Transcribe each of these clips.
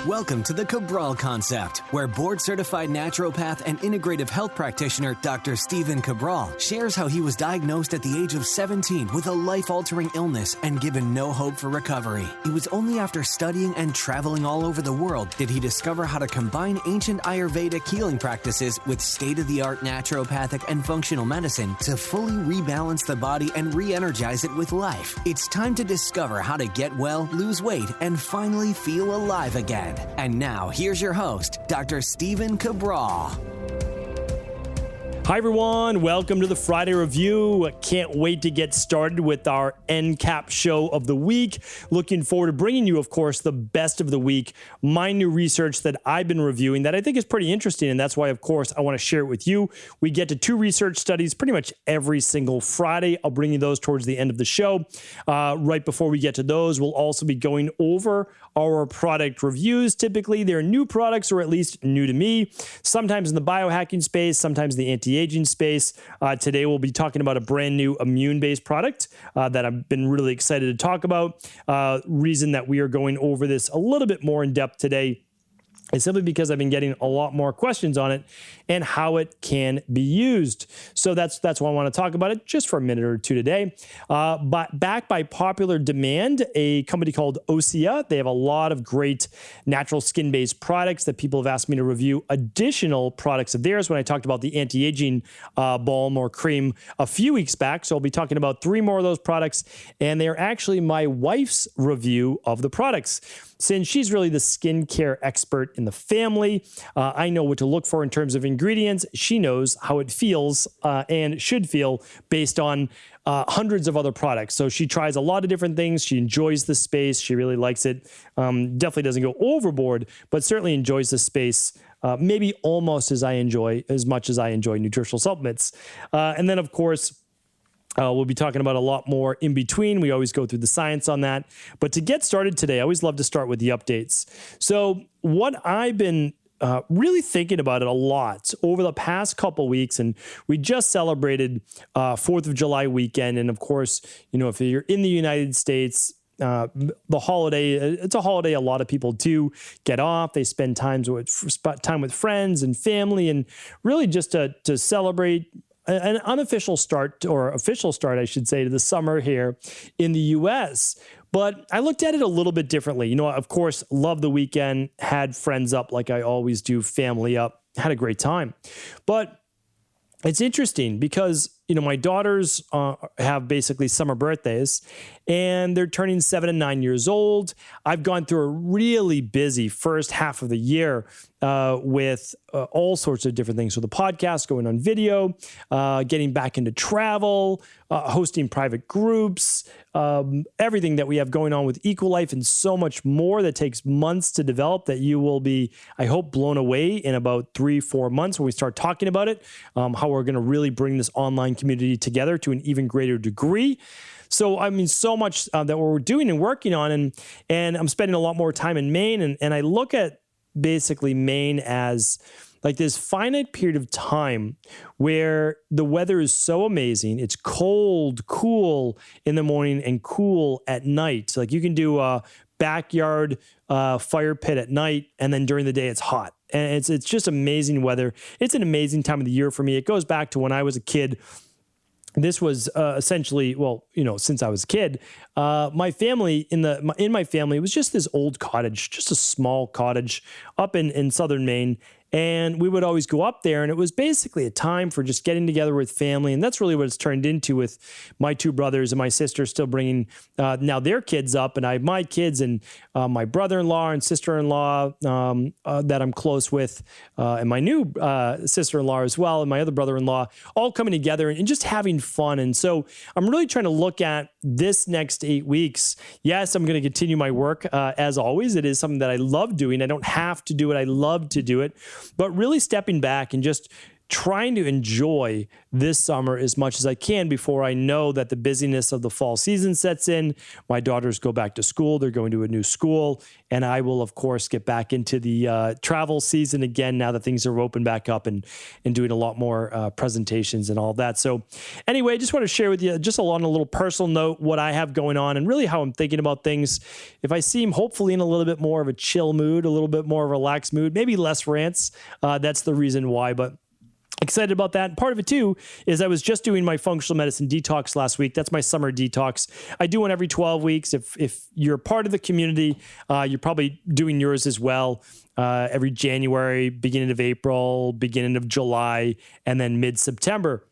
Welcome to the Cabral Concept, where board-certified naturopath and integrative health practitioner Dr. Stephen Cabral shares how he was diagnosed at the age of 17 with a life-altering illness and given no hope for recovery. It was only after studying and traveling all over the world did he discover how to combine ancient Ayurvedic healing practices with state-of-the-art naturopathic and functional medicine to fully rebalance the body and re-energize it with life. It's time to discover how to get well, lose weight, and finally feel alive again. And now, here's your host, Dr. Stephen Cabral. Hi, everyone. Welcome to the Friday Review. Can't wait to get started with our NCAP show of the week. Looking forward to bringing you, of course, the best of the week, my new research that I've been reviewing that I think is pretty interesting, and that's why, of course, I want to share it with you. We get to 2 research studies pretty much every single Friday. I'll bring you those towards the end of the show. Right before we get to those, we'll also be going over our product reviews. Typically, they're new products, or at least new to me, sometimes in the biohacking space, sometimes in the anti-aging space. Today, we'll be talking about a brand new immune-based product that I've been really excited to talk about. Reason that we are going over this a little bit more in depth today is simply because I've been getting a lot more questions on it and how it can be used. So that's why I want to talk about it just for a minute or two today. But backed by popular demand, a company called Osea, they have a lot of great natural skin-based products that people have asked me to review additional products of theirs when I talked about the anti-aging balm or cream a few weeks back. So I'll be talking about 3 more of those products, and they're actually my wife's review of the products. Since she's really the skincare expert in the family, I know what to look for in terms of ingredients. She knows how it feels and should feel based on hundreds of other products. So she tries a lot of different things. She enjoys the space. She really likes it. Definitely doesn't go overboard, but certainly enjoys the space. Maybe almost as much as I enjoy nutritional supplements. And then, of course, we'll be talking about a lot more in between. We always go through the science on that. But to get started today, I always love to start with the updates. So what I've been really thinking about it a lot over the past couple weeks, and we just celebrated 4th of July weekend. And of course, you know, if you're in the United States, the holiday, it's a holiday a lot of people do get off. They spend time with friends and family, and really just to celebrate an unofficial start, or official start, I should say, to the summer here in the U.S. But I looked at it a little bit differently. You know, of course, loved the weekend, had friends up like I always do, family up, had a great time. But it's interesting because, you know, my daughters have basically summer birthdays, and they're turning 7 and 9 years old. I've gone through a really busy first half of the year with all sorts of different things. So the podcast, going on video, getting back into travel, hosting private groups, everything that we have going on with Equalife, and so much more that takes months to develop that you will be, I hope, blown away in about 3-4 months when we start talking about it, how we're going to really bring this online community together to an even greater degree. So, I mean, so much that we're doing and working on, and I'm spending a lot more time in Maine, and I look at basically Maine as like this finite period of time where the weather is so amazing. It's cold, cool in the morning and cool at night. Like you can do a backyard fire pit at night, and then during the day it's hot. And it's just amazing weather. It's an amazing time of the year for me. It goes back to when I was a kid. This was essentially, well, you know, since I was a kid, my family, in my family, it was just this old cottage, just a small cottage up in southern Maine. And we would always go up there, and it was basically a time for just getting together with family. And that's really what it's turned into with my 2 brothers and my sister still bringing now their kids up. And I have my kids and my brother-in-law and sister-in-law that I'm close with, and my new sister-in-law as well, and my other brother-in-law, all coming together and just having fun. And so I'm really trying to look at this next 8 weeks. Yes, I'm going to continue my work as always. It is something that I love doing. I don't have to do it. I love to do it. But really stepping back and just trying to enjoy this summer as much as I can before I know that the busyness of the fall season sets in. My daughters go back to school. They're going to a new school. And I will, of course, get back into the travel season again now that things are open back up and doing a lot more presentations and all that. So anyway, I just want to share with you just on a little personal note what I have going on and really how I'm thinking about things. If I seem hopefully in a little bit more of a chill mood, a little bit more of a relaxed mood, maybe less rants, that's the reason why. But excited about that. Part of it too is I was just doing my functional medicine detox last week. That's my summer detox. I do one every 12 weeks. If you're part of the community, you're probably doing yours as well. Every January, beginning of April, beginning of July, and then mid-September.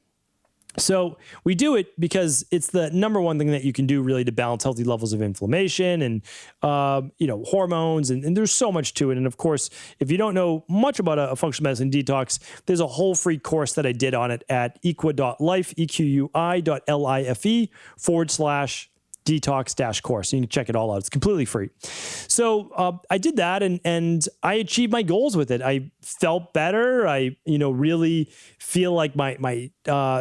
So we do it because it's the number one thing that you can do really to balance healthy levels of inflammation and, hormones. And there's so much to it. And of course, if you don't know much about a functional medicine detox, there's a whole free course that I did on it at equi.life, equi.life/detox-course. You can check it all out. It's completely free. So I did that and I achieved my goals with it. I felt better. I, really feel like my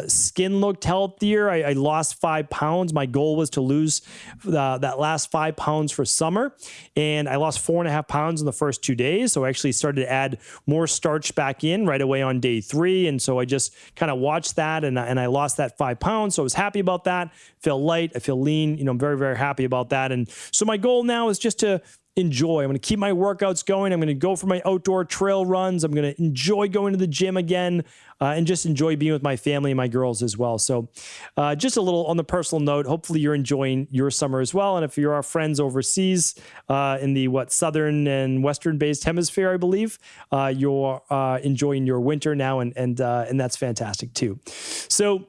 skin looked healthier. I lost 5 pounds. My goal was to lose that last 5 pounds for summer. And I lost 4.5 pounds in the first 2 days. So I actually started to add more starch back in right away on day 3. And so I just kind of watched that and I lost that 5 pounds. So I was happy about that. Feel light. I feel lean. I'm very, very happy about that. And so my goal now is just to enjoy. I'm going to keep my workouts going. I'm going to go for my outdoor trail runs. I'm going to enjoy going to the gym again and just enjoy being with my family and my girls as well. So just a little on the personal note, hopefully you're enjoying your summer as well. And if you're our friends overseas in the southern and western based hemisphere, I believe, you're enjoying your winter now. And that's fantastic too. So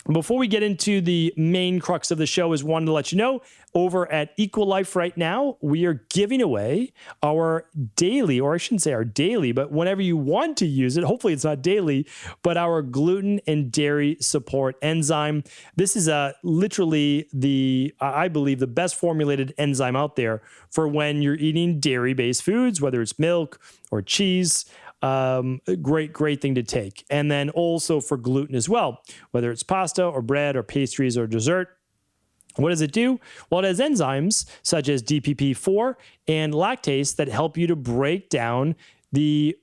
before we get into the main crux of the show, is wanted to let you know over at Equilife right now, we are giving away our daily, or I shouldn't say our daily, but whenever you want to use it, hopefully it's not daily, but our gluten and dairy support enzyme. This is literally I believe, the best formulated enzyme out there for when you're eating dairy-based foods, whether it's milk or cheese. Great thing to take. And then also for gluten as well, whether it's pasta or bread or pastries or dessert. What does it do? Well, it has enzymes such as DPP4 and lactase that help you to break down the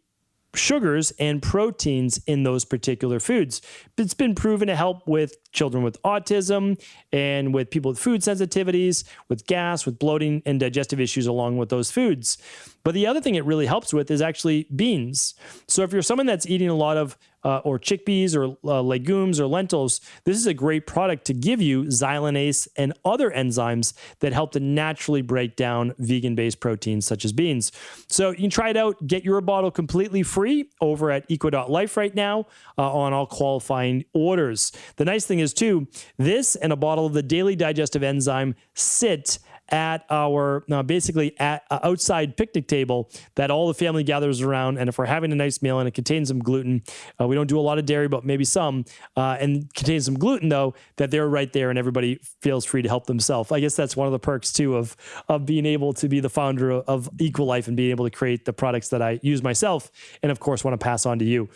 sugars and proteins in those particular foods. It's been proven to help with children with autism and with people with food sensitivities, with gas, with bloating and digestive issues along with those foods. But the other thing it really helps with is actually beans. So if you're someone that's eating a lot of or chickpeas or legumes or lentils, this is a great product to give you xylanase and other enzymes that help to naturally break down vegan-based proteins such as beans. So you can try it out. Get your bottle completely free over at equi.life right now on all qualifying orders. The nice thing is too, this and a bottle of the daily digestive enzyme sit at our basically at outside picnic table that all the family gathers around. And if we're having a nice meal and it contains some gluten, we don't do a lot of dairy, but maybe some, and contains some gluten though, that they're right there and everybody feels free to help themselves. I guess that's one of the perks too of being able to be the founder of Equilife and being able to create the products that I use myself and of course want to pass on to you.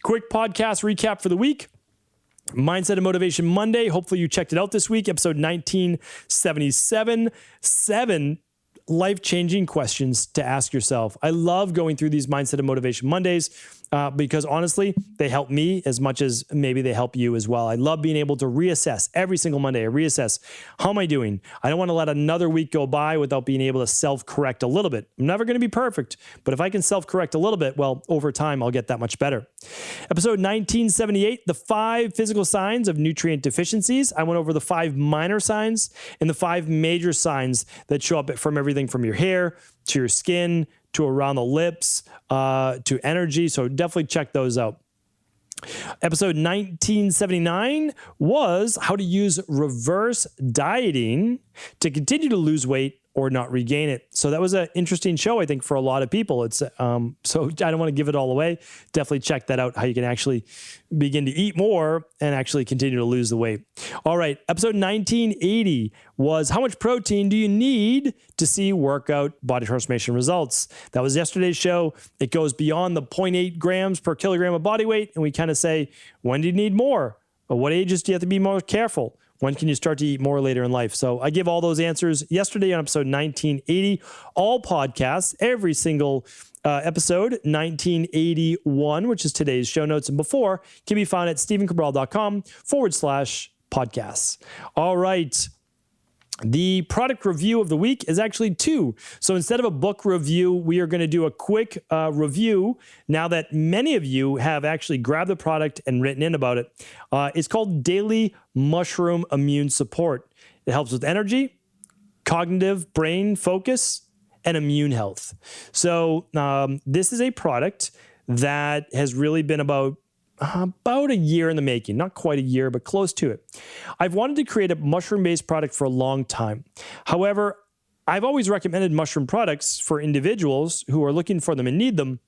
Quick podcast recap for the week. Mindset and Motivation Monday. Hopefully you checked it out this week. Episode 1977. 7 life-changing questions to ask yourself. I love going through these Mindset and Motivation Mondays because honestly, they help me as much as maybe they help you as well. I love being able to reassess every single Monday. I reassess, how am I doing? I don't want to let another week go by without being able to self-correct a little bit. I'm never going to be perfect, but if I can self-correct a little bit, well, over time, I'll get that much better. Episode 1978, the 5 physical signs of nutrient deficiencies. I went over the 5 minor signs and the 5 major signs that show up from everything from your hair to your skin to around the lips to energy. So definitely check those out. Episode 1979 was how to use reverse dieting to continue to lose weight or not regain it. So that was an interesting show, I think, for a lot of people. It's so I don't want to give it all away. Definitely check that out, how you can actually begin to eat more and actually continue to lose the weight. All right, episode 1980 was how much protein do you need to see workout body transformation results? That was yesterday's show. It goes beyond the 0.8 grams per kilogram of body weight, and we kind of say, when do you need more? At what ages do you have to be more careful? When can you start to eat more later in life? So I give all those answers yesterday on episode 1980. All podcasts, every single episode, 1981, which is today's show notes and before, can be found at stephencabral.com/podcasts. All right. The product review of the week is actually 2. So instead of a book review, we are going to do a quick review now that many of you have actually grabbed the product and written in about it. It's called Daily Mushroom Immune Support. It helps with energy, cognitive brain focus, and immune health. So this is a product that has really been about a year in the making, not quite a year, but close to it. I've wanted to create a mushroom-based product for a long time. However, I've always recommended mushroom products for individuals who are looking for them and need them.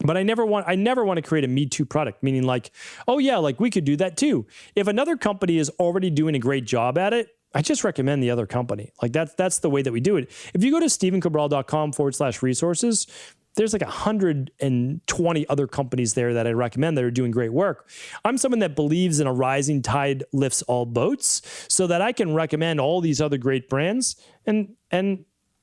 But I never want to create a Me Too product, meaning like, oh yeah, like we could do that too. If another company is already doing a great job at it, I just recommend the other company. Like that's the way that we do it. If you go to stephencabral.com/resources, there's like 120 other companies there that I recommend that are doing great work. I'm someone that believes in a rising tide lifts all boats, so that I can recommend all these other great brands and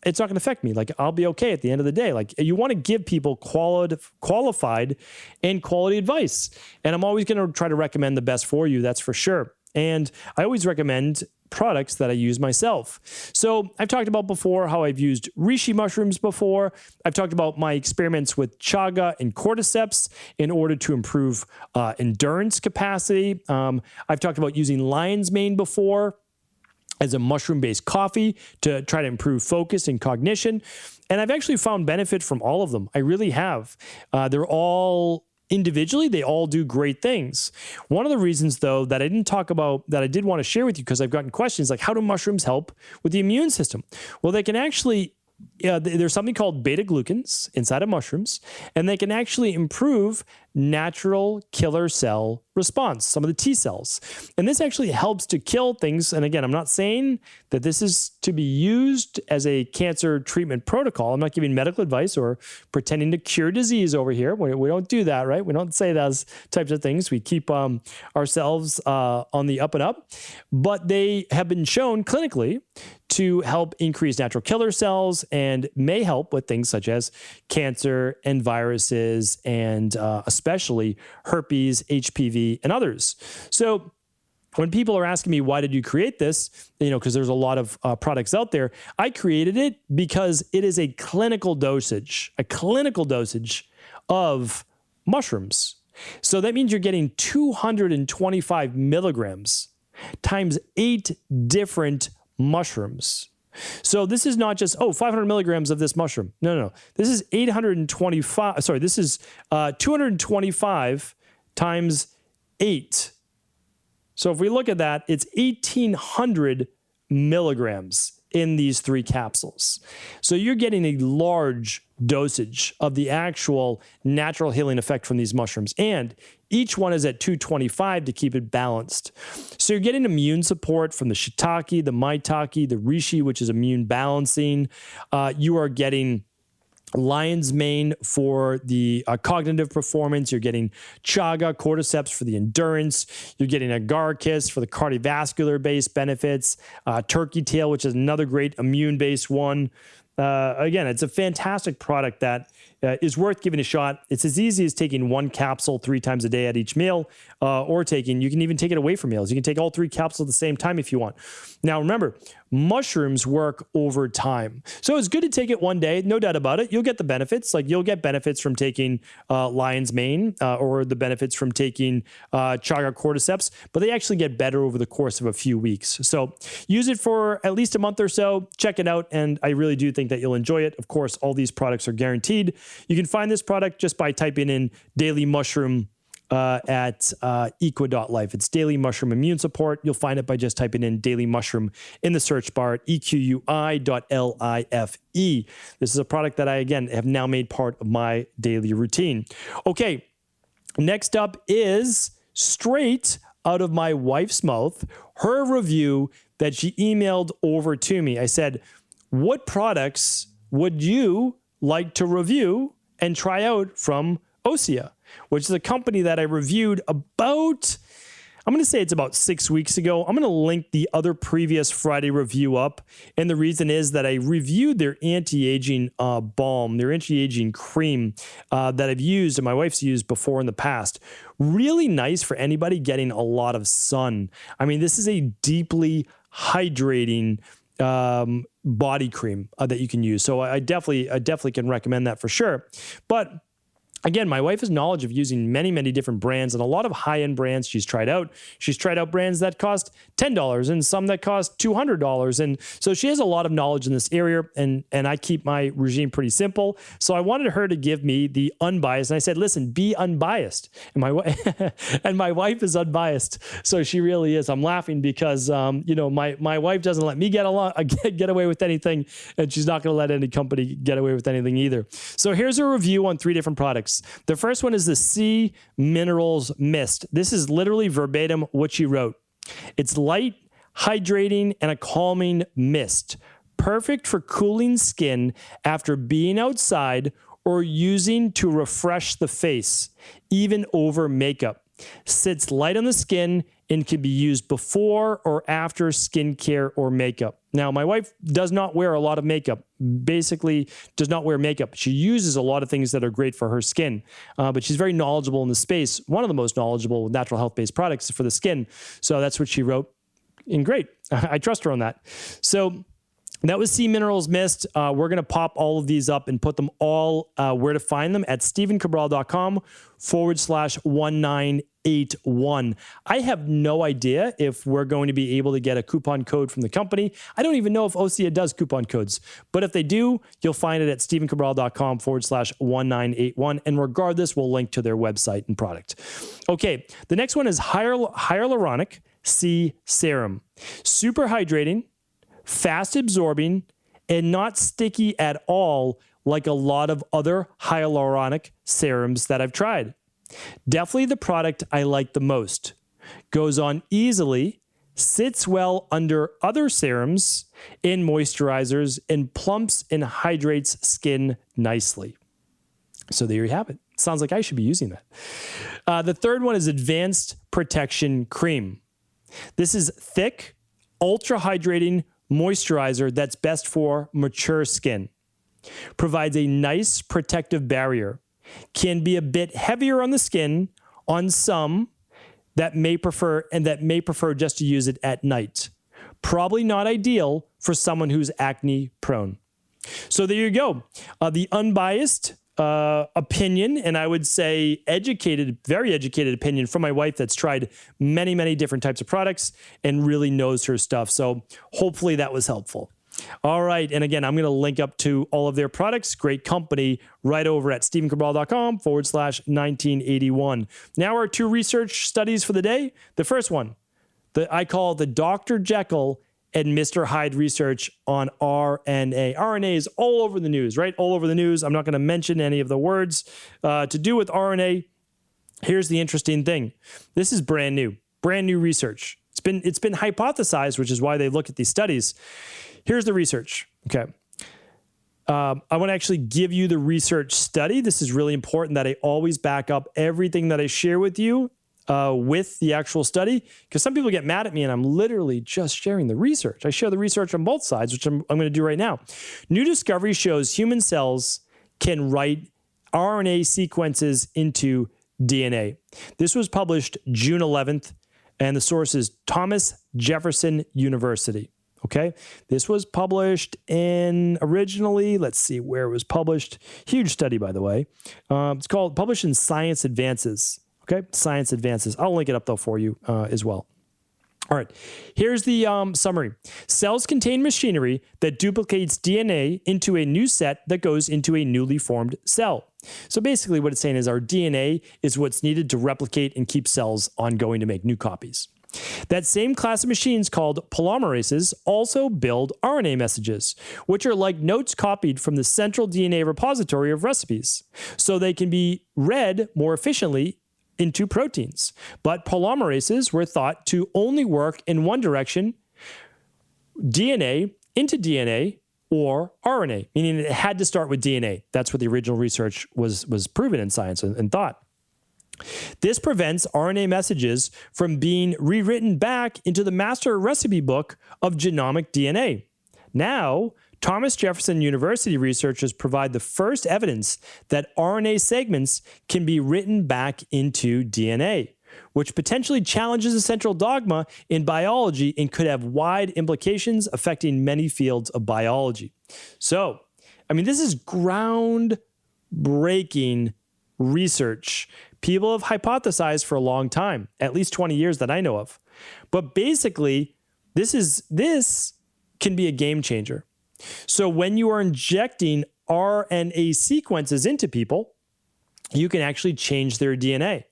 it's not going to affect me. Like I'll be okay at the end of the day. Like you want to give people qualified and quality advice. And I'm always going to try to recommend the best for you. That's for sure. And I always recommend products that I use myself. So I've talked about before how I've used reishi mushrooms before. I've talked about my experiments with chaga and cordyceps in order to improve endurance capacity. I've talked about using lion's mane before as a mushroom-based coffee to try to improve focus and cognition. And I've actually found benefit from all of them. I really have. They're all individually, they all do great things. One of the reasons, though, that I didn't talk about that I did want to share with you, because I've gotten questions like, how do mushrooms help with the immune system? Well, they can actually, there's something called beta-glucans inside of mushrooms, and they can actually improve natural killer cell response, some of the T cells. And this actually helps to kill things. And again, I'm not saying that this is to be used as a cancer treatment protocol. I'm not giving medical advice or pretending to cure disease over here. We don't do that, right? We don't say those types of things. We keep ourselves on the up and up. But they have been shown clinically to help increase natural killer cells and may help with things such as cancer and viruses and especially herpes, HPV, and others. So when people are asking me, why did you create this? Because there's a lot of products out there. I created it because it is a clinical dosage of mushrooms. So that means you're getting 225 milligrams times 8 different mushrooms. So this is not just, 500 milligrams of this mushroom. No. This is 825. Sorry, this is 225 times 8. So if we look at that, it's 1,800 milligrams in these 3 capsules. So you're getting a large dosage of the actual natural healing effect from these mushrooms. And each one is at 225 to keep it balanced. So you're getting immune support from the shiitake, the maitake, the reishi, which is immune balancing. You are getting lion's mane for the cognitive performance. You're getting chaga, cordyceps for the endurance. You're getting agaricus for the cardiovascular-based benefits. Turkey tail, which is another great immune-based one. Again, it's a fantastic product that is worth giving a shot. It's as easy as taking 1 capsule 3 times a day at each meal, or you can even take it away from meals. You can take all 3 capsules at the same time if you want. Now, remember, mushrooms work over time. So it's good to take it one day, no doubt about it. You'll get the benefits. Like you'll get benefits from taking lion's mane or the benefits from taking chaga cordyceps, but they actually get better over the course of a few weeks. So use it for at least a month or so. Check it out, and I really do think that you'll enjoy it. Of course, all these products are guaranteed. You can find this product just by typing in Daily Mushroom at equa.life. It's Daily Mushroom Immune Support. You'll find it by just typing in Daily Mushroom in the search bar at equi.life. This is a product that I, again, have now made part of my daily routine. Okay, next up is straight out of my wife's mouth, her review that she emailed over to me. I said, what products would you like to review and try out from Osea, which is a company that I reviewed about, I'm going to say it's about 6 weeks ago. I'm going to link the other previous Friday review up. And the reason is that I reviewed their anti-aging balm, their anti-aging cream that I've used and my wife's used before in the past. Really nice for anybody getting a lot of sun. I mean, this is a deeply hydrating body cream that you can use. So I definitely can recommend that for sure. But again, my wife has knowledge of using many, many different brands and a lot of high-end brands she's tried out. She's tried out brands that cost $10 and some that cost $200. And so she has a lot of knowledge in this area, and I keep my regime pretty simple. So I wanted her to give me the unbiased. And I said, listen, be unbiased. And my wife is unbiased. So she really is. I'm laughing because, my wife doesn't let me get away with anything, and she's not going to let any company get away with anything either. So here's a review on 3 different products. The first one is the Sea Minerals Mist. This is literally verbatim what she wrote. It's light, hydrating, and a calming mist. Perfect for cooling skin after being outside or using to refresh the face, even over makeup. Sits light on the skin and can be used before or after skincare or makeup. Now, my wife does not wear a lot of makeup, basically does not wear makeup. She uses a lot of things that are great for her skin, but she's very knowledgeable in the space. One of the most knowledgeable natural health-based products for the skin. So that's what she wrote. And great. I trust her on that. So that was Sea Minerals Mist. We're going to pop all of these up and put them all where to find them at StephenCabral.com/1981. I have no idea if we're going to be able to get a coupon code from the company. I don't even know if Osea does coupon codes, but if they do, you'll find it at StephenCabral.com/1981. And regardless, we'll link to their website and product. Okay, the next one is hyaluronic sea serum. Super hydrating, fast absorbing, and not sticky at all like a lot of other hyaluronic serums that I've tried. Definitely the product I like the most. Goes on easily, sits well under other serums and moisturizers, and plumps and hydrates skin nicely. So there you have it. Sounds like I should be using that. The third one is Advanced Protection Cream. This is thick, ultra hydrating moisturizer that's best for mature skin. Provides a nice protective barrier. Can be a bit heavier on the skin on some that may prefer just to use it at night. Probably not ideal for someone who's acne prone. So there you go. The unbiased opinion, and I would say very educated opinion from my wife that's tried many, many different types of products and really knows her stuff. So hopefully that was helpful. All right. And again, I'm going to link up to all of their products. Great company right over at StephenCabral.com/1981. Now our 2 research studies for the day. The first one that I call the Dr. Jekyll and Mr. Hyde research on RNA. RNA is all over the news, right? All over the news. I'm not going to mention any of the words to do with RNA. Here's the interesting thing. This is brand new research. It's been hypothesized, which is why they look at these studies. Here's the research. Okay. I want to actually give you the research study. This is really important that I always back up everything that I share with you with the actual study, because some people get mad at me and I'm literally just sharing the research. I share the research on both sides, which I'm going to do right now. New discovery shows human cells can write RNA sequences into DNA. This was published June 11th, and the source is Thomas Jefferson University. Okay, this was published originally, let's see where it was published. Huge study, by the way. It's published in Science Advances. Okay, Science Advances. I'll link it up though for you as well. All right, here's the summary. Cells contain machinery that duplicates DNA into a new set that goes into a newly formed cell. So basically what it's saying is our DNA is what's needed to replicate and keep cells ongoing to make new copies. That same class of machines called polymerases also build RNA messages, which are like notes copied from the central DNA repository of recipes, so they can be read more efficiently into proteins. But polymerases were thought to only work in one direction, DNA into DNA or RNA, meaning it had to start with DNA. That's what the original research was proven in science and thought. This prevents RNA messages from being rewritten back into the master recipe book of genomic DNA. Now, Thomas Jefferson University researchers provide the first evidence that RNA segments can be written back into DNA, which potentially challenges a central dogma in biology and could have wide implications affecting many fields of biology. So, this is groundbreaking research. People have hypothesized for a long time, at least 20 years that I know of. But basically, this can be a game changer. So when you are injecting RNA sequences into people, you can actually change their DNA.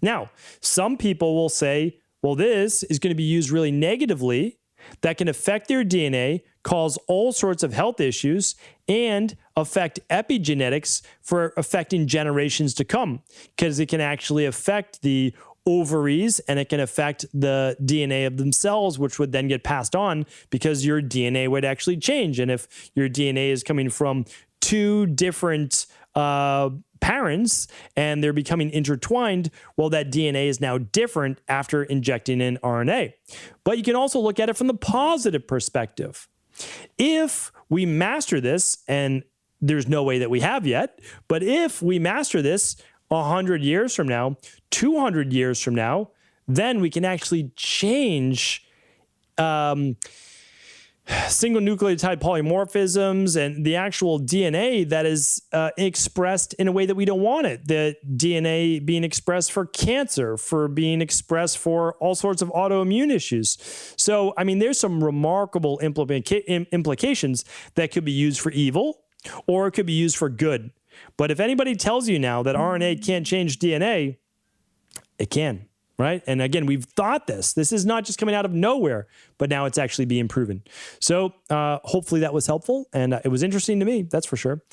Now, some people will say, well, this is going to be used really negatively. That can affect their DNA, cause all sorts of health issues, and affect epigenetics for affecting generations to come, because it can actually affect the ovaries and it can affect the DNA of themselves, which would then get passed on because your DNA would actually change. And if your DNA is coming from two different parents and they're becoming intertwined, well, that DNA is now different after injecting in RNA. But you can also look at it from the positive perspective. If we master this, and there's no way that we have yet, but if we master this 100 years from now, 200 years from now, then we can actually change single nucleotide polymorphisms and the actual DNA that is expressed in a way that we don't want it. The DNA being expressed for cancer, for being expressed for all sorts of autoimmune issues. So, there's some remarkable implications that could be used for evil or it could be used for good. But if anybody tells you now that RNA can't change DNA, it can. Right? And again, we've thought this. This is not just coming out of nowhere, but now it's actually being proven. So hopefully that was helpful. And it was interesting to me, that's for sure.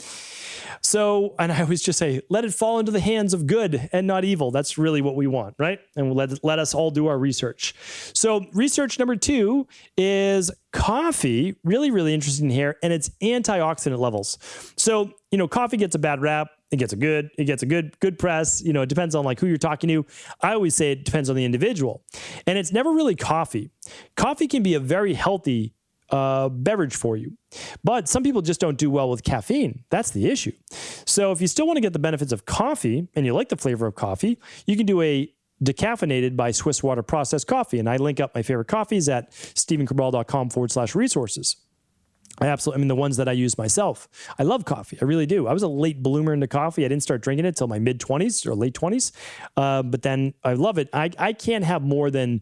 So, and I always just say, let it fall into the hands of good and not evil. That's really what we want, right? And let us all do our research. So research number 2 is coffee. Really, really interesting here. And it's antioxidant levels. So, coffee gets a bad rap. It gets a good press. It depends on who you're talking to. I always say it depends on the individual. And it's never really coffee. Coffee can be a very healthy beverage for you. But some people just don't do well with caffeine. That's the issue. So if you still want to get the benefits of coffee and you like the flavor of coffee, you can do a decaffeinated by Swiss Water processed coffee. And I link up my favorite coffees at stephencabral.com/resources. The ones that I use myself. I love coffee. I really do. I was a late bloomer into coffee. I didn't start drinking it till my mid-20s or late 20s. But then I love it. I can't have more than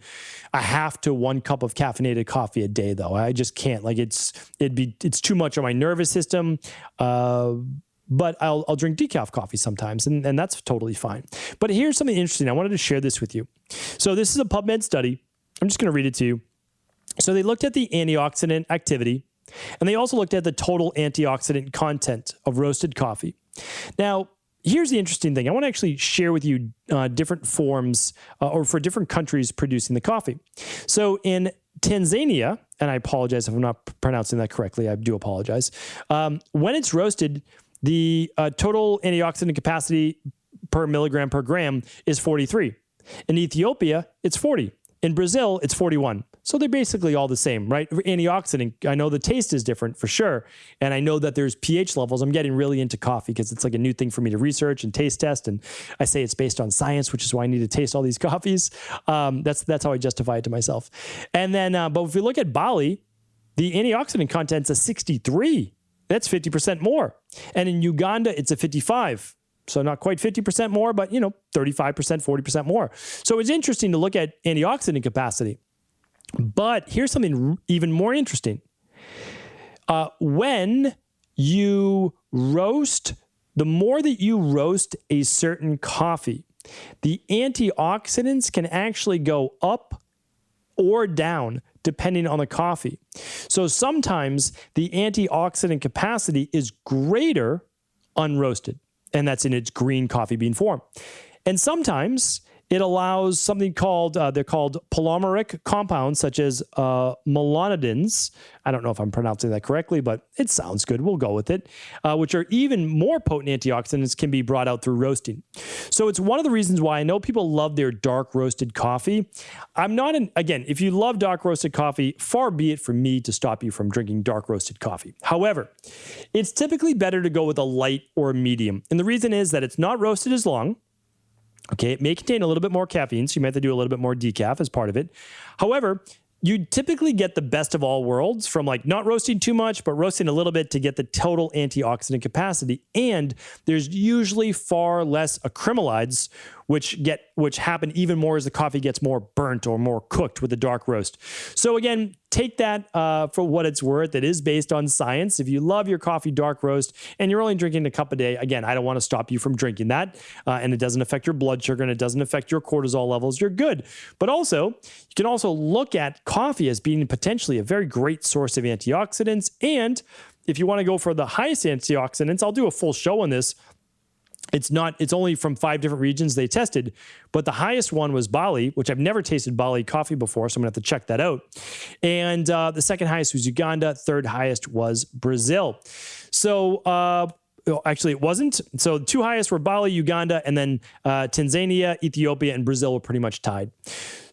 a half to 1 cup of caffeinated coffee a day, though. I just can't. It's too much on my nervous system. But I'll drink decaf coffee sometimes, and that's totally fine. But here's something interesting. I wanted to share this with you. So this is a PubMed study. I'm just going to read it to you. So they looked at the antioxidant activity, and they also looked at the total antioxidant content of roasted coffee. Now, here's the interesting thing. I want to actually share with you different forms or for different countries producing the coffee. So in Tanzania, and I apologize if I'm not pronouncing that correctly. I do apologize. When it's roasted, the total antioxidant capacity per milligram per gram is 43. In Ethiopia, it's 40. In Brazil, it's 41. So they're basically all the same, right? Antioxidant, I know the taste is different for sure. And I know that there's pH levels. I'm getting really into coffee because it's a new thing for me to research and taste test. And I say it's based on science, which is why I need to taste all these coffees. That's how I justify it to myself. And then, but if we look at Bali, the antioxidant content's a 63. That's 50% more. And in Uganda, it's a 55. So not quite 50% more, but 35%, 40% more. So it's interesting to look at antioxidant capacity. But here's something even more interesting. When you roast the more that you roast a certain coffee, the antioxidants can actually go up or down depending on the coffee. So sometimes the antioxidant capacity is greater unroasted, and that's in its green coffee bean form. And sometimes it allows something called, they're called polymeric compounds, such as melanidins. I don't know if I'm pronouncing that correctly, but it sounds good. We'll go with it, which are even more potent antioxidants, can be brought out through roasting. So it's one of the reasons why I know people love their dark roasted coffee. Again, if you love dark roasted coffee, far be it from me to stop you from drinking dark roasted coffee. However, it's typically better to go with a light or a medium. And the reason is that it's not roasted as long. Okay, it may contain a little bit more caffeine, so you might have to do a little bit more decaf as part of it. However, you typically get the best of all worlds from like not roasting too much, but roasting a little bit to get the total antioxidant capacity. And there's usually far less acrylamides, which happen even more as the coffee gets more burnt or more cooked with the dark roast. So again, take that for what it's worth. It is based on science. If you love your coffee dark roast and you're only drinking a cup a day, again, I don't want to stop you from drinking that. And it doesn't affect your blood sugar and it doesn't affect your cortisol levels. You're good. But also, you can also look at coffee as being potentially a very great source of antioxidants. And if you want to go for the highest antioxidants, I'll do a full show on this. It's only from 5 different regions they tested, but the highest one was Bali, which I've never tasted Bali coffee before, so I'm gonna have to check that out. And the second highest was Uganda, third highest was Brazil. So actually it wasn't. So the 2 highest were Bali, Uganda, and then Tanzania, Ethiopia, and Brazil were pretty much tied.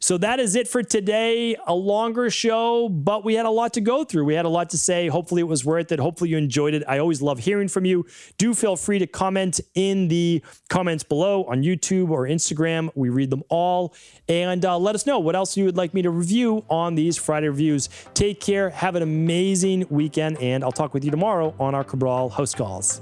So that is it for today. A longer show, but we had a lot to go through. We had a lot to say. Hopefully it was worth it. Hopefully you enjoyed it. I always love hearing from you. Do feel free to comment in the comments below on YouTube or Instagram. We read them all. And let us know what else you would like me to review on these Friday reviews. Take care. Have an amazing weekend. And I'll talk with you tomorrow on our Cabral House Calls.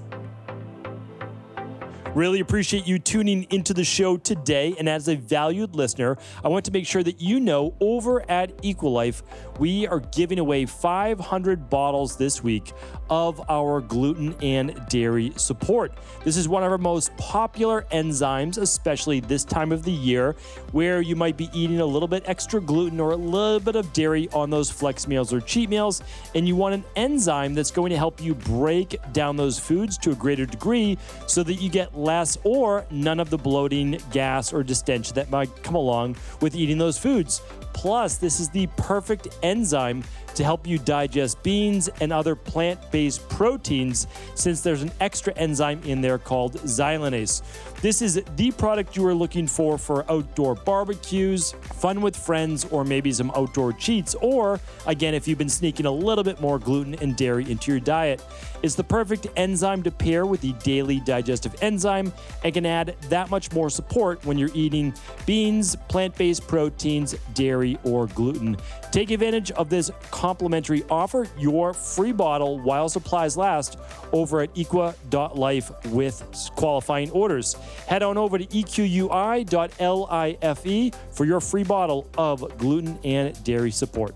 Really appreciate you tuning into the show today. And as a valued listener, I want to make sure that you know over at Equilife, we are giving away 500 bottles this week of our gluten and dairy support. This is one of our most popular enzymes, especially this time of the year, where you might be eating a little bit extra gluten or a little bit of dairy on those flex meals or cheat meals. And you want an enzyme that's going to help you break down those foods to a greater degree so that you get less or none of the bloating, gas, or distension that might come along with eating those foods. Plus, this is the perfect enzyme to help you digest beans and other plant-based proteins, since there's an extra enzyme in there called xylanase. This is the product you are looking for outdoor barbecues, fun with friends, or maybe some outdoor cheats, or again, if you've been sneaking a little bit more gluten and dairy into your diet. It's the perfect enzyme to pair with the daily digestive enzyme and can add that much more support when you're eating beans, plant-based proteins, dairy, or gluten. Take advantage of this complimentary offer, your free bottle while supplies last, over at equa.life with qualifying orders. Head on over to equi.life for your free bottle of gluten and dairy support.